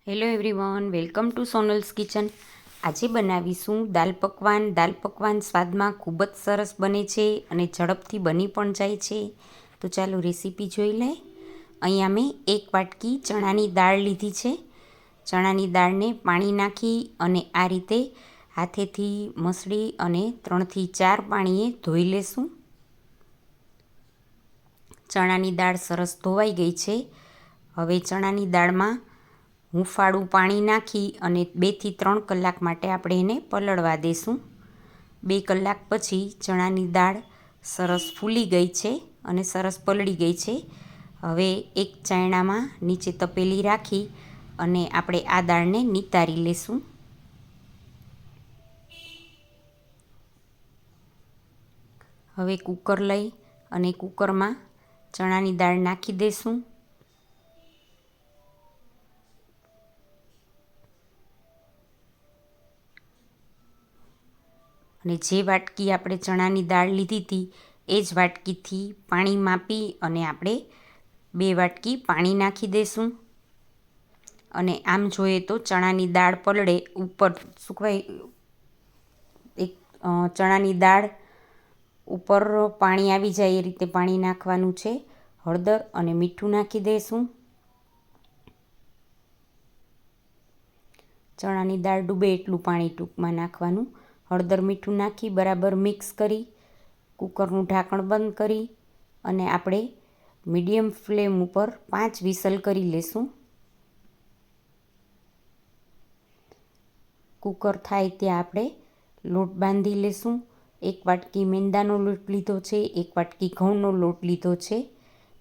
Hello everyone, welcome to Sonal's kitchen. આજે બનાવીશું દાલ પકવાન. દાલ પકવાન સ્વાદમાં ખૂબ જ સરસ બને છે અને ઝડપથી બની પણ જાય છે. તો ચાલો રેસીપી જોઈ લઈએ. અહીંયા મેં 1 વાટકી ચણાની દાળ લીધી છે. ચણાની દાળને પાણી નાખી અને આ રીતે હાથેથી મસળી અને 3 થી 4 પાણીએ ધોઈ લેશું. ચણાની દાળ સરસ ધોવાઈ ગઈ છે. હવે ચણાની દાળમાં હુંફાળું પાણી નાખી અને 2 થી 3 કલાક માટે આપણે એને પલળવા દઈશું. 2 કલાક પછી ચણાની દાળ સરસ ફૂલી ગઈ છે અને સરસ પલળી ગઈ છે. હવે એક ચાયણામાં નીચે તપેલી રાખી અને આપણે આ દાળને નિતારી લેશું. હવે કુકર લઈ અને કુકરમાં ચણાની દાળ નાખી દઈશું. અને જે વાટકી આપણે ચણાની દાળ લીધી હતી એ જ વાટકીથી પાણી માપી અને આપણે 2 વાટકી પાણી નાખી દઈશું. અને આમ જોઈએ તો ચણાની દાળ પલળે ઉપર સુકવાય ચણાની દાળ ઉપર પાણી આવી જાય એ રીતે પાણી નાખવાનું છે. હળદર અને મીઠું નાખી દઈશું. ચણાની દાળ ડૂબે એટલું પાણી ટૂંકમાં નાખવાનું. હળદર મીઠું નાખી બરાબર મિક્સ કરી કુકરનું ઢાંકણ બંધ કરી અને આપણે મીડિયમ ફ્લેમ ઉપર 5 વિસલ કરી લેશું. કુકર થાય ત્યાં આપણે લોટ બાંધી લેશું. 1 વાટકી મેંદાનો લોટ લીધો છે, 1 વાટકી ઘઉંનો લોટ લીધો છે.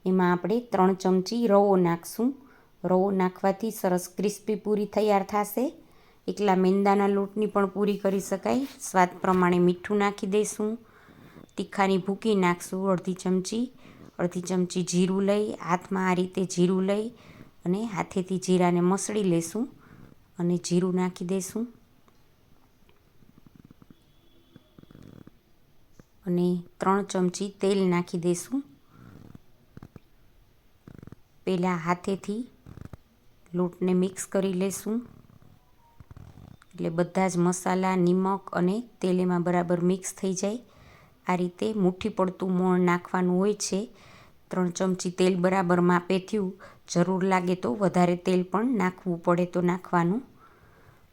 એમાં આપણે 3 ચમચી રવો નાખશું. રવો નાખવાથી સરસ ક્રિસ્પી પૂરી તૈયાર થશે. એકલા મેંદાના લોટની પણ પૂરી કરી શકાય. સ્વાદ પ્રમાણે મીઠું નાખી દઈશું. તીખાની ભૂકી નાખશું અડધી ચમચી જીરું લઈ હાથમાં આ રીતે જીરું લઈ અને હાથેથી જીરાને મસળી લેશું અને જીરું નાખી દઈશું. અને 3 ચમચી તેલ નાખી દઈશું. પહેલાં હાથેથી લોટને મિક્સ કરી લેશું એટલે બધા જ મસાલા, નિમક અને તેલ એમાં બરાબર મિક્સ થઈ જાય. આ રીતે મુઠ્ઠી પડતું મોણ નાખવાનું હોય છે. 3 ચમચી તેલ બરાબર માપે થયું. જરૂર લાગે તો વધારે તેલ પણ નાખવું પડે તો નાખવાનું.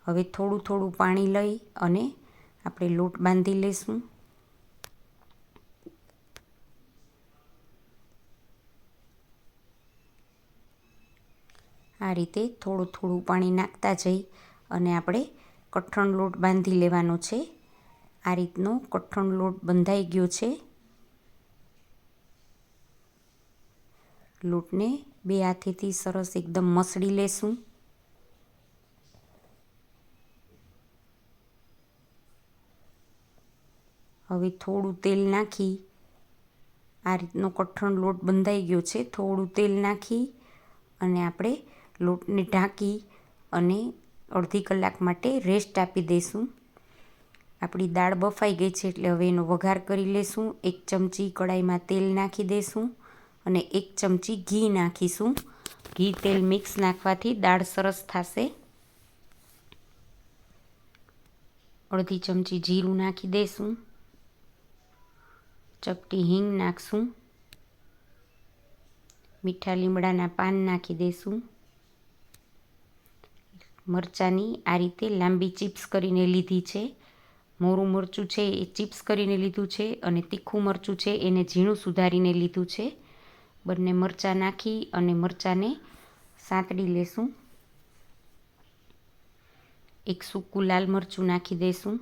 હવે થોડું થોડું પાણી લઈ અને આપણે લોટ બાંધી લઈશું. આ રીતે થોડું થોડું પાણી નાખતા જઈ અને આપણે કઠણ લોટ બાંધી લેવાનો છે. આ રીતનો કઠણ લોટ બંધાઈ ગયો છે. લોટને 2 હાથેથી સરસ એકદમ મસળી લેશું. હવે થોડું તેલ નાખી આ રીતનો કઠણ લોટ બંધાઈ ગયો છે. થોડું તેલ નાખી અને આપણે લોટને ઢાંકી અને અડધી કલાક માટે રેસ્ટ આપી દઈશું. આપણી દાળ બફાઈ ગઈ છે એટલે હવે એનો વઘાર કરી લેશું. 1 ચમચી કડાઈમાં તેલ નાખી દઈશું અને 1 ચમચી ઘી નાખીશું. ઘી તેલ મિક્સ નાખવાથી દાળ સરસ થશે. અડધી ચમચી જીરું નાખી દઈશું. ચપટી હિંગ નાખશું. મીઠા લીમડાના પાન નાખી દઈશું. મરચાંની આ રીતે લાંબી ચિપ્સ કરીને લીધી છે. મોરું મરચું છે એ ચિપ્સ કરીને લીધું છે અને તીખું મરચું છે એને ઝીણું સુધારીને લીધું છે. બંને મરચાં નાખી અને મરચાંને સાંતળી લેશું. 1 સૂકું લાલ મરચું નાખી દઈશું.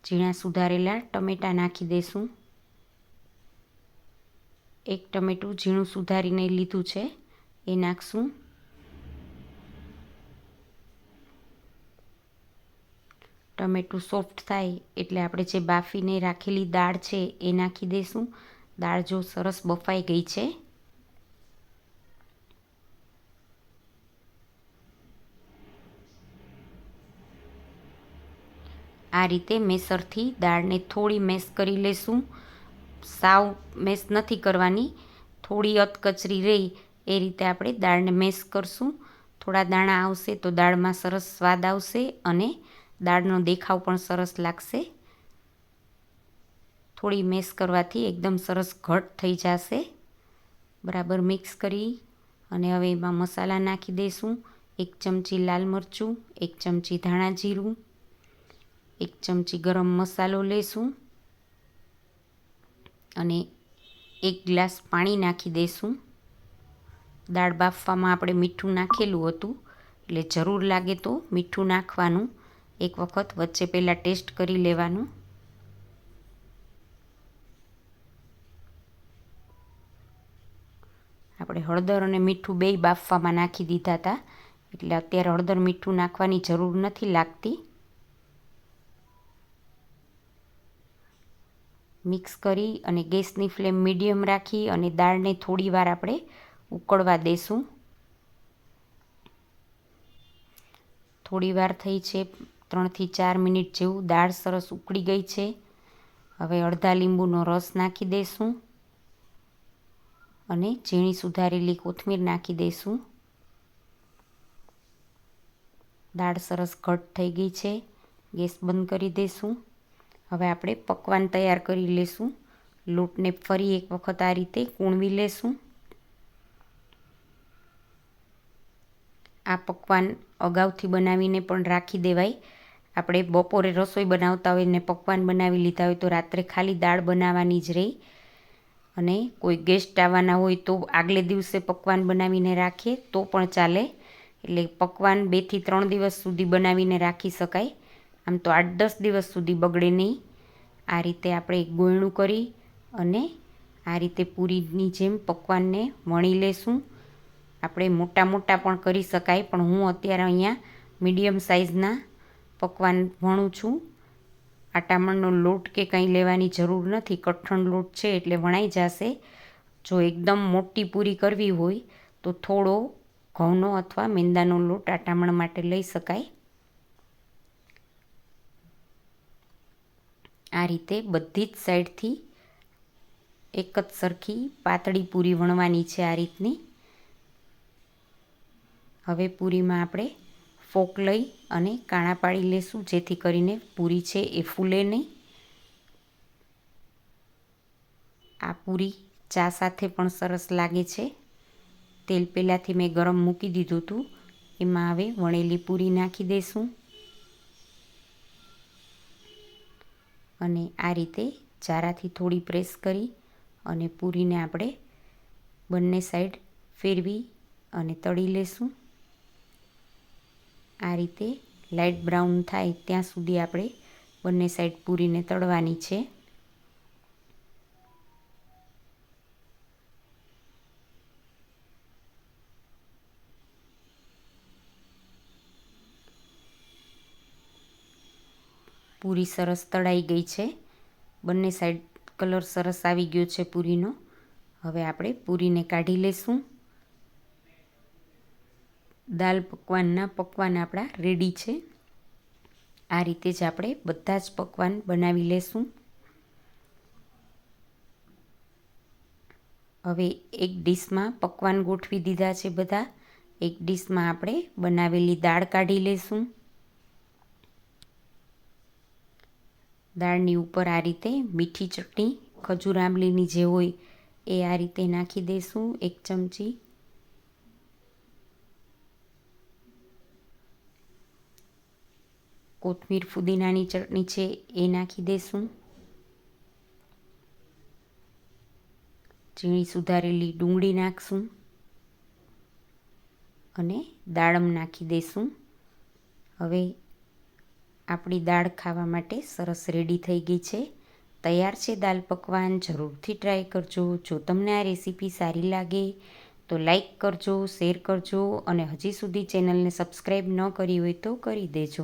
ઝીણા સુધારેલા ટમેટાં નાખી દઈશું. 1 ટમેટું ઝીણું સુધારીને લીધું છે એ નાખશું. ટમેટું સોફ્ટ થાય એટલે આપણે જે બાફીને રાખેલી દાળ છે એ નાખી દઈશું. દાળ જો સરસ બફાઈ ગઈ છે. આ રીતે મેસરથી દાળને થોડી મેશ કરી લેશું. સાવ મેશ નથી કરવાની. થોડી અધકચરી રહી એ રીતે આપણે દાળને મેશ કરશું. થોડા દાણા આવશે તો દાળમાં સરસ સ્વાદ આવશે અને દાળનો દેખાવ પણ સરસ લાગશે. થોડી મેશ કરવાથી એકદમ સરસ ઘટ થઈ જશે. બરાબર મિક્સ કરી અને હવે એમાં મસાલા નાખી દઈશું. 1 ચમચી લાલ મરચું, 1 ચમચી ધાણા જીરું, 1 ચમચી ગરમ મસાલો લેશું અને 1 ગ્લાસ પાણી નાખી દઈશું. દાળ બાફવામાં આપણે મીઠું નાખેલું હતું, એટલે જરૂર લાગે તો મીઠું નાખવાનું. એક વખત વચ્ચે પહેલાં ટેસ્ટ કરી લેવાનું. આપણે હળદર અને મીઠું બેય બાફવામાં નાખી દીધા હતા, એટલે અત્યારે હળદર મીઠું નાખવાની જરૂર નથી લાગતી. મિક્સ કરી અને ગેસની ફ્લેમ મીડિયમ રાખી અને દાળને થોડી વાર આપણે ઉકળવા દઈશું. થોડી વાર થઈ છે, 3 થી 4 મિનિટ જેવું. દાળ સરસ ઉકળી ગઈ છે. હવે અડધા લીંબુનો રસ નાખી દઈશું અને ઝીણી સુધારેલી કોથમીર નાખી દઈશું. દાળ સરસ ઘટ થઈ ગઈ છે. ગેસ બંધ કરી દઈશું. હવે આપણે પકવાન તૈયાર કરી લઈશું. લોટને ફરી એક વખત આ રીતે કૂણવી લઈશું. આ પકવાન અગાઉથી બનાવીને પણ રાખી દેવાય. આપણે બપોરે રસોઈ બનાવતા હોય ને પકવાન બનાવી લીધા હોય તો રાત્રે ખાલી દાળ બનાવવાની જ રહી. અને કોઈ ગેસ્ટ આવવાના હોય તો આગલે દિવસે પકવાન બનાવીને રાખીએ તો પણ ચાલે. એટલે પકવાન 2 થી 3 દિવસ સુધી બનાવીને રાખી શકાય. આમ તો 8-10 દિવસ સુધી બગડે નહીં. આ રીતે આપણે એક ગોયણું કરી અને આ રીતે પૂરીની જેમ પકવાનને વણી લેશું. આપણે મોટા મોટા પણ કરી શકાય, પણ હું અત્યારે અહીંયા મીડિયમ સાઇઝના પકવાન વણું છું. આટામણનો લોટ કે કંઈ લેવાની જરૂર નથી, કઠણ લોટ છે એટલે વણાઈ જશે. જો એકદમ મોટી પૂરી કરવી હોય તો થોડો ઘઉંનો અથવા મેંદાનો લોટ આટામણ માટે લઈ શકાય. આ રીતે બધી જ સાઈડથી એક જ સરખી પાતળી પૂરી વણવાની છે આ રીતની. હવે પૂરીમાં આપણે ફોક લઈ અને કાણા પાડી લેશું, જેથી કરીને પૂરી છે એ ફૂલે નહીં. આ પૂરી ચા સાથે પણ સરસ લાગે છે. તેલ પહેલાંથી મેં ગરમ મૂકી દીધું હતું. એમાં હવે વણેલી પૂરી નાખી દઈશું અને આ રીતે ચારાથી થોડી પ્રેસ કરી અને પૂરીને આપણે બંને સાઈડ ફેરવી અને તળી લેશું. આ રીતે લાઇટ બ્રાઉન થાય ત્યાં સુધી આપણે બંને સાઈડ પૂરીને તળવાની છે. પૂરી સરસ તળાઈ ગઈ છે. બંને સાઈડ કલર સરસ આવી ગયો છે પૂરીનો. હવે આપણે પૂરીને કાઢી લેશું. દાલ પકવાનના પકવાન આપણા રેડી છે. આ રીતે જ આપણે બધા જ પકવાન બનાવી લેશું. હવે એક ડીશમાં પકવાન ગોઠવી દીધા છે બધા. એક ડીશમાં આપણે બનાવેલી દાળ કાઢી લેશું. દાળની ઉપર આ રીતે મીઠી ચટણી ખજૂર આંબલીની જે હોય એ આ રીતે નાખી દઈશું 1 ચમચી. કોથમીર ફુદીનાની ચટણી છે એ નાખી દઈશું. ઝીણી સુધારેલી ડુંગળી નાખશું અને દાડમ નાખી દઈશું. હવે આપણી દાળ ખાવા માટે સરસ રેડી થઈ ગઈ છે. તૈયાર છે દાલ પકવાન. જરૂરથી ટ્રાય કરજો. જો તમને આ રેસીપી સારી લાગે તો લાઈક કરજો, શેર કરજો અને હજી સુધી ચેનલને સબસ્ક્રાઈબ ન કરી હોય તો કરી દેજો.